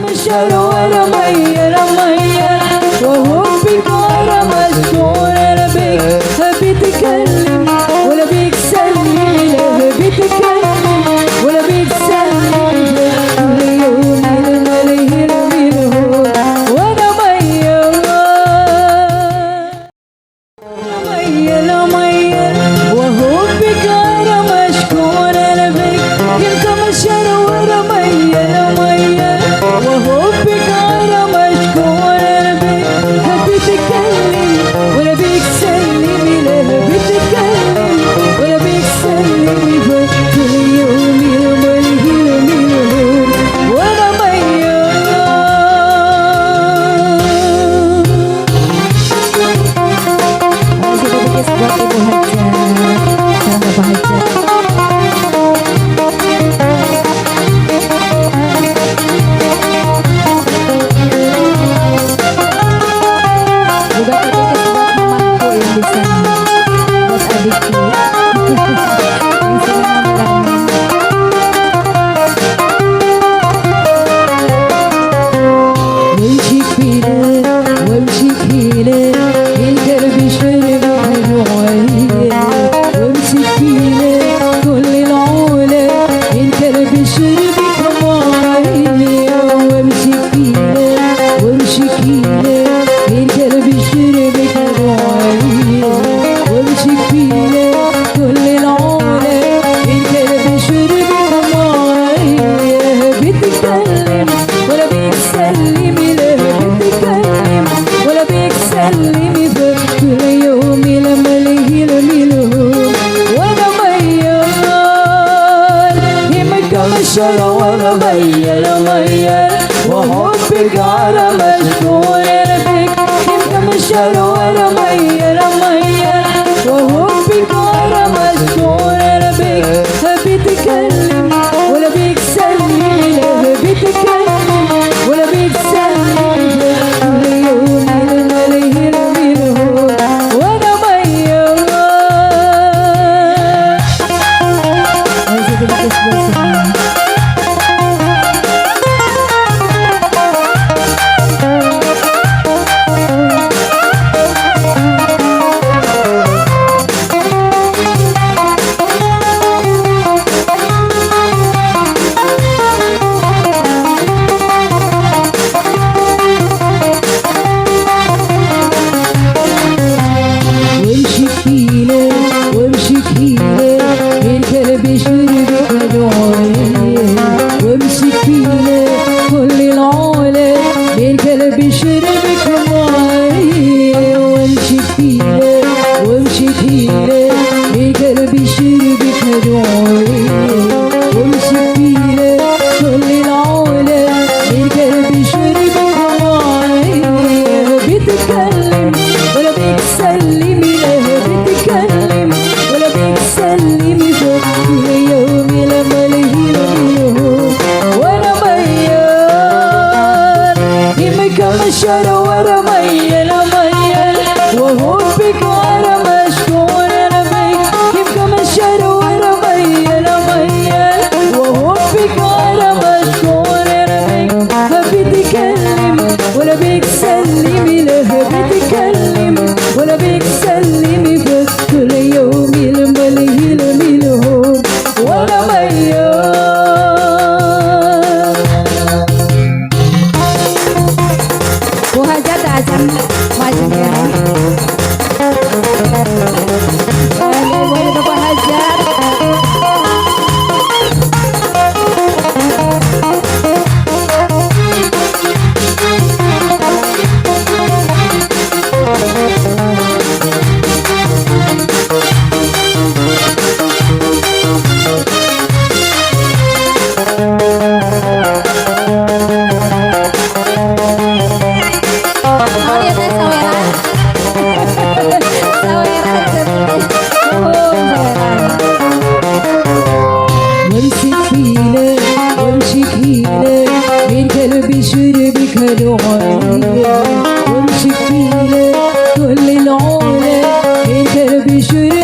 كمشر ورمية رمية وهو بكارة مشكورة بك بتكلم ولا بيكسلم لا بتكلم ولا بيكسلم كل يوم المليه رميله وانا مية رمية رمية وهو بكارة مشكورة بك كمشر ورمية رمية وهو بكارة مشكورة بك بتكلم ولا بيكسلم لا بتكلم ولا بيكسلم كل يوم المليه رميله وانا مية buat Ibu Hajat, salam Bapak Hajat. Juga dedikasi buat mamaku yang di sana, buat adikku yang sering nonton. وامشي كفيلة وامشي كفيلة القلب يشرب العين وامشي كفيلة كل العولة القلب يشرب كماين وامشي كفيلة وامشي كفيلة القلب يشرب العين وامشي كفيلة كل العولة القلب يشرب كماين بتتكلم ولا بيتسلم بتتكلم ولا بيكسلم كل يوم لما ليه رميله وانا ميال يمك مشر وانا ميال ميال وحبك على مشكور بك يمك مشر وانا ميال ميال وحبك على مشكور بك بتتكلم ولا بيكسلم بتتكلم ولا بيكسلم كل يوم المليه رميله وانا مية عايزة تبكس بس وامشي كفيلة وامشي كفيلة القلب يشربك العين وامشي كفيلة كل العولة القلب يشربك معين وامشي كفيلة وامشي كفيلة القلب يشربك العين وامشي كفيلة كل العولة القلب يشربك معين بتتكلم ولا بيكسلم بتتكلم ولا بيكسلم كل يوم لما ليه رميله وانا ميال يمك مشر ورا ميال ميال وهو بك ورا مشكور بك يمك مشر ورا ميال ميال وهو بك ورا مشكور بك بتتكلم ولا بيكسلم بتتكلم ولا بيكسلم كل يوم المليه رميله وانا ميال Bu Hajat azam wajibnya boleh Bapak Hajat وامشي كفيلة القلب يشربك العين وامشي كفيلة كل العولة القلب يشربك